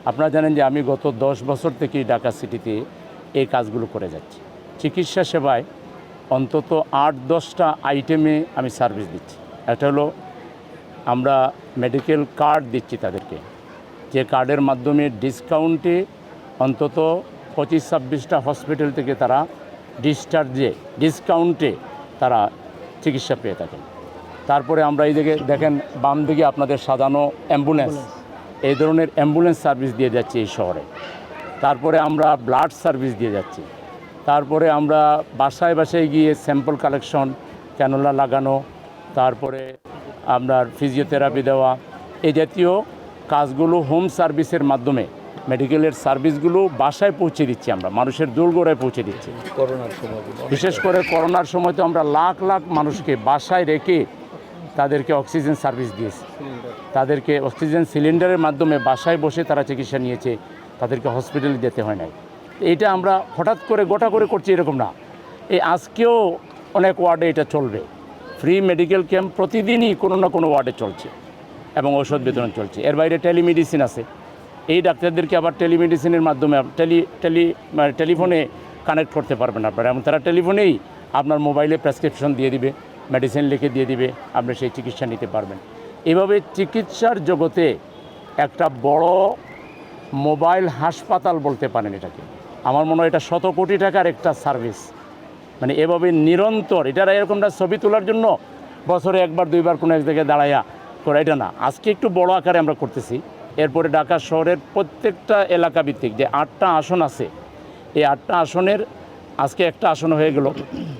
আপনারা জানেন যে আমি গত 10 বছর থেকে ঢাকা সিটিতে এই কাজগুলো করে যাচ্ছি। চিকিৎসা সেবায় অন্তত 8-10টা আইটেমে আমি সার্ভিস দিচ্ছি। একটা হলো আমরা মেডিকেল কার্ড দিচ্ছি তাদেরকে, যে কার্ডের মাধ্যমে ডিসকাউন্টে অন্তত 25-26টা হসপিটাল থেকে তারা ডিসচার্জে ডিসকাউন্টে তারা চিকিৎসা পেয়ে থাকেন। তারপরে আমরা এই দিকে দেখেন বাম দিকে আপনাদের সাজানো অ্যাম্বুলেন্স, এই ধরনের অ্যাম্বুলেন্স সার্ভিস দিয়ে যাচ্ছি এই শহরে। তারপরে আমরা ব্লাড সার্ভিস দিয়ে যাচ্ছি। তারপরে আমরা বাসায় বাসায় গিয়ে স্যাম্পল কালেকশন, ক্যানোলা লাগানো, তারপরে আপনার ফিজিওথেরাপি দেওয়া, এই জাতীয় কাজগুলো হোম সার্ভিসের মাধ্যমে মেডিকেলের সার্ভিসগুলো বাসায় পৌঁছে দিচ্ছি, আমরা মানুষের দোরগোড়ায় পৌঁছে দিচ্ছি। করোনার সময় বিশেষ করে করোনার সময় তো আমরা লাখ লাখ মানুষকে বাসায় রেখে তাদেরকে অক্সিজেন সার্ভিস দিয়েছি। তাদেরকে অক্সিজেন সিলিন্ডারের মাধ্যমে বাসায় বসে তারা চিকিৎসা নিয়েছে, তাদেরকে হসপিটালে যেতে হয় নাই। এইটা আমরা হঠাৎ করে গোটা করে করছি এরকম না। এই আজকেও অনেক ওয়ার্ডে এটা চলবে। ফ্রি মেডিকেল ক্যাম্প প্রতিদিনই কোনো না কোনো ওয়ার্ডে চলছে এবং ঔষধ বিতরণ চলছে। এর বাইরে টেলিমেডিসিন আছে। এই ডাক্তারদেরকে আবার টেলিমেডিসিনের মাধ্যমে টেলিফোনে কানেক্ট করতে পারবেন আপনারা, এবং তারা টেলিফোনেই আপনার মোবাইলে প্রেসক্রিপশন দিয়ে দিবে, মেডিসিন লিখে দিয়ে দিবে, আপনি সেই চিকিৎসা নিতে পারবেন। এভাবে চিকিৎসার জগতে একটা বড় মোবাইল হাসপাতাল বলতে পারেন এটাকে। আমার মনে হয় এটা 100 কোটি টাকার একটা সার্ভিস। মানে এভাবে নিরন্তর, এটারা এরকমটা ছবি তোলার জন্য বছরে একবার দুইবার কোনো এক জায়গায় দাঁড়াইয়া করে, এটা না। আজকে একটু বড় আকারে আমরা করতেছি। এরপরে ঢাকা শহরের প্রত্যেকটা এলাকা ভিত্তিক যে 8টা আসন আছে, এই 8টা আসনের আজকে একটা আসন হয়ে গেল,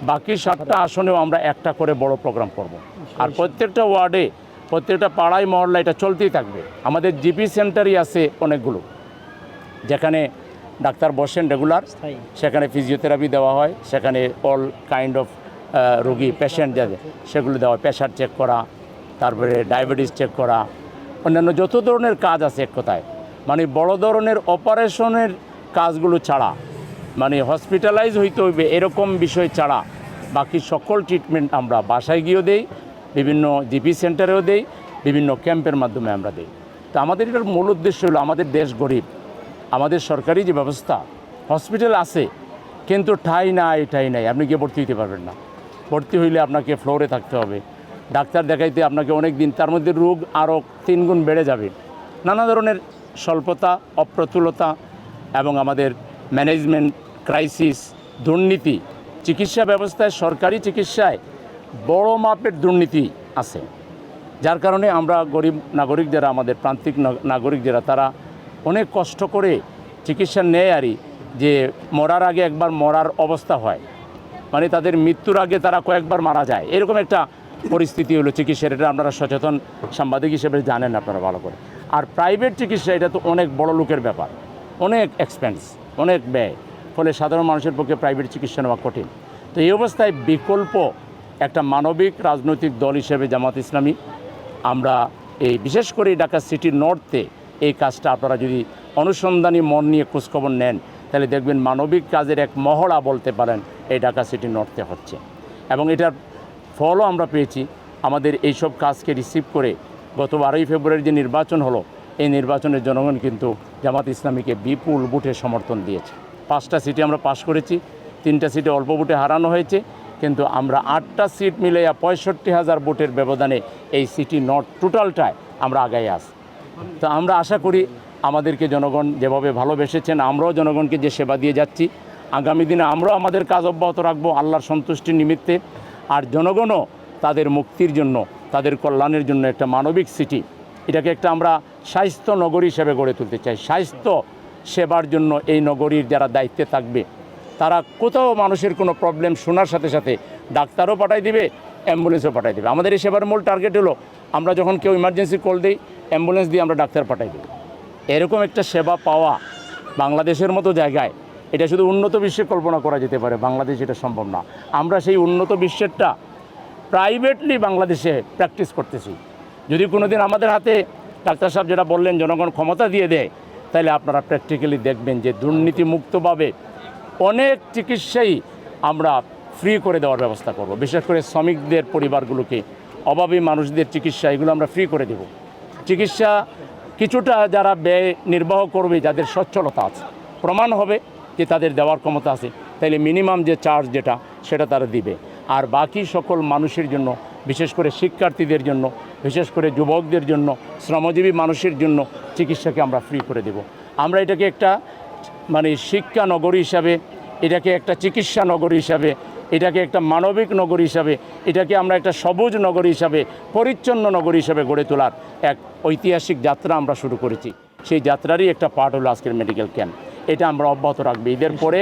বাকি 7টা আসনেও আমরা একটা করে বড় প্রোগ্রাম করব। আর প্রত্যেকটা ওয়ার্ডে, প্রত্যেকটা পাড়ায় মহল্লা এটা চলতেই থাকবে। আমাদের জিপি সেন্টারই আছে অনেকগুলো, যেখানে ডাক্তার বসেন রেগুলার, সেখানে ফিজিওথেরাপি দেওয়া হয়, সেখানে অল কাইন্ড অফ রোগী পেশেন্ট যাদের সেগুলো দেওয়া হয়, প্রেশার চেক করা, তারপরে ডায়াবেটিস চেক করা, অন্যান্য যত ধরনের কাজ আছে। এক কথায় মানে বড় ধরনের অপারেশনের কাজগুলো ছাড়া, মানে হসপিটালাইজ হইতে হইবে এরকম বিষয় ছাড়া বাকি সকল ট্রিটমেন্ট আমরা বাসায় গিয়েও দেই, বিভিন্ন জিপি সেন্টারেও দেই, বিভিন্ন ক্যাম্পের মাধ্যমে আমরা দেই। তো আমাদের এটার মূল উদ্দেশ্য হলো, আমাদের দেশ গরিব, আমাদের সরকারি যে ব্যবস্থা, হসপিটাল আছে কিন্তু ঠাঁই নাই, আপনি গিয়ে ভর্তি হইতে পারবেন না। ভর্তি হইলে আপনাকে ফ্লোরে থাকতে হবে, ডাক্তার দেখাইতে আপনাকে অনেক দিন, তার মধ্যে রোগ আরও 3 গুণ বেড়ে যাবে। নানা ধরনের স্বল্পতা, অপ্রতুলতা এবং আমাদের ম্যানেজমেন্ট ক্রাইসিস, দুর্নীতি, চিকিৎসা ব্যবস্থায়, সরকারি চিকিৎসায় বড় মাপের দুর্নীতি আছে। যার কারণে আমরা গরিব নাগরিক যারা, আমাদের প্রান্তিক নাগরিক যারা, তারা অনেক কষ্ট করে চিকিৎসা নেয় আরই, যে মরার আগে একবার মরার অবস্থা হয়, মানে তাদের মৃত্যুর আগে তারা কয়েকবার মারা যায়, এরকম একটা পরিস্থিতি হলো চিকিৎসার। এটা আপনারা সচেতন সাংবাদিক হিসেবে জানেন আপনারা ভালো করে। আর প্রাইভেট চিকিৎসা এটা তো অনেক বড় লোকের ব্যাপার, অনেক এক্সপেন্স, অনেক ব্যয়, ফলে সাধারণ মানুষের পক্ষে প্রাইভেট চিকিৎসা নেওয়া কঠিন। তো এই অবস্থায় বিকল্প একটা মানবিক রাজনৈতিক দল হিসেবে জামাত ইসলামী আমরা এই বিশেষ করে ঢাকা সিটি নর্থে এই কাজটা আপনারা যদি অনুসন্ধানী মন নিয়ে খোঁজখবর নেন, তাহলে দেখবেন মানবিক কাজের এক মহড়া বলতে পারেন এই ঢাকা সিটি নর্থে হচ্ছে। এবং এটার ফলও আমরা পেয়েছি। আমাদের এইসব কাজকে রিসিভ করে গত 12ই ফেব্রুয়ারি যে নির্বাচন হলো, এই নির্বাচনের জনগণ কিন্তু জামাত ইসলামীকে বিপুল ভোটে সমর্থন দিয়েছে। 5টা সিটে আমরা পাশ করেছি, 3টা সিটে অল্প ভোটে হারানো হয়েছে, কিন্তু আমরা 8টা সিট মিলাইয়া 65,000 ভোটের ব্যবধানে এই সিটি নর্থ টোটালটায় আমরা আগায় আসি। তো আমরা আশা করি আমাদেরকে জনগণ যেভাবে ভালোবেসেছেন, আমরাও জনগণকে যে সেবা দিয়ে যাচ্ছি, আগামী দিনে আমরাও আমাদের কাজ অব্যাহত রাখবো আল্লাহর সন্তুষ্টির নিমিত্তে। আর জনগণও তাদের মুক্তির জন্য, তাদের কল্যাণের জন্য একটা মানবিক সিটি, এটাকে একটা আমরা স্বাস্থ্য নগরী হিসেবে গড়ে তুলতে চাই। স্বাস্থ্য সেবার জন্য এই নগরীর যারা দায়িত্বে থাকবে, তারা কোথাও মানুষের কোনো প্রবলেম শোনার সাথে সাথে ডাক্তারও পাঠাই দিবে, অ্যাম্বুলেন্সও পাঠাই দেবে। আমাদের এই সেবার মূল টার্গেট হলো, আমরা যখন কেউ ইমার্জেন্সি কল দিই, অ্যাম্বুলেন্স দিয়ে আমরা ডাক্তার পাঠাই দিই। এরকম একটা সেবা পাওয়া বাংলাদেশের মতো জায়গায়, এটা শুধু উন্নত বিশ্বে কল্পনা করা যেতে পারে, বাংলাদেশ এটা সম্ভব না। আমরা সেই উন্নত বিশ্বেরটা প্রাইভেটলি বাংলাদেশে প্র্যাকটিস করতেছি। যদি কোনো দিন আমাদের হাতে ডাক্তার সাহেব যেটা বললেন জনগণ ক্ষমতা দিয়ে দেয়, তাহলে আপনারা প্র্যাকটিক্যালি দেখবেন যে দুর্নীতিমুক্তভাবে অনেক চিকিৎসাই আমরা ফ্রি করে দেওয়ার ব্যবস্থা করব। বিশেষ করে শ্রমিকদের পরিবারগুলোকে, অভাবী মানুষদের চিকিৎসা, এগুলো আমরা ফ্রি করে দেব। চিকিৎসা কিছুটা যারা ব্যয় নির্বাহ করবে, যাদের সচ্ছলতা আছে, প্রমাণ হবে যে তাদের দেওয়ার ক্ষমতা আছে, তাইলে মিনিমাম যে চার্জ যেটা সেটা তারা দিবে। আর বাকি সকল মানুষের জন্য, বিশেষ করে শিক্ষার্থীদের জন্য, বিশেষ করে যুবকদের জন্য, শ্রমজীবী মানুষের জন্য চিকিৎসাকে আমরা ফ্রি করে দেব। আমরা এটাকে একটা মানে শিক্ষা নগরী হিসাবে, এটাকে একটা চিকিৎসা নগরী হিসাবে, এটাকে একটা মানবিক নগরী হিসাবে, এটাকে আমরা একটা সবুজ নগরী হিসাবে, পরিচ্ছন্ন নগরী হিসাবে গড়ে তোলার এক ঐতিহাসিক যাত্রা আমরা শুরু করেছি। সেই যাত্রারই একটা পার্ট হলো আজকের মেডিকেল ক্যাম্প। এটা আমরা অব্যাহত রাখবো। ঈদের পরে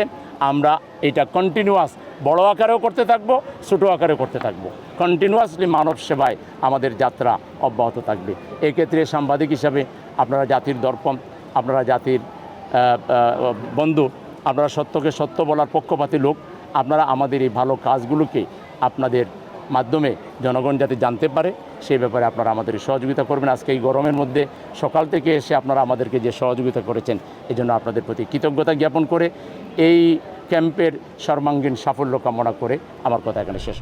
আমরা এটা কন্টিনিউয়াস বড় আকারেও করতে থাকবো, ছোটো আকারেও করতে থাকবো। কন্টিনিউয়াসলি মানব সেবায় আমাদের যাত্রা অব্যাহত থাকবে। এক্ষেত্রে সাংবাদিক হিসাবে আপনারা জাতির দর্পণ, আপনারা জাতির বন্ধু, আপনারা সত্যকে সত্য বলার পক্ষপাতী লোক। আপনারা আমাদের এই ভালো কাজগুলোকে আপনাদের মাধ্যমে জনগণ যাতে জানতে পারে সেই ব্যাপারে আপনারা আমাদের সহযোগিতা করবেন। আজকে এই গরমের মধ্যে সকাল থেকে এসে আপনারা আমাদেরকে যে সহযোগিতা করেছেন, এই জন্য আপনাদের প্রতি কৃতজ্ঞতা জ্ঞাপন করে এই ক্যাম্পের সর্বাঙ্গীন সাফল্য কামনা করে আমার কথা এখানে শেষ।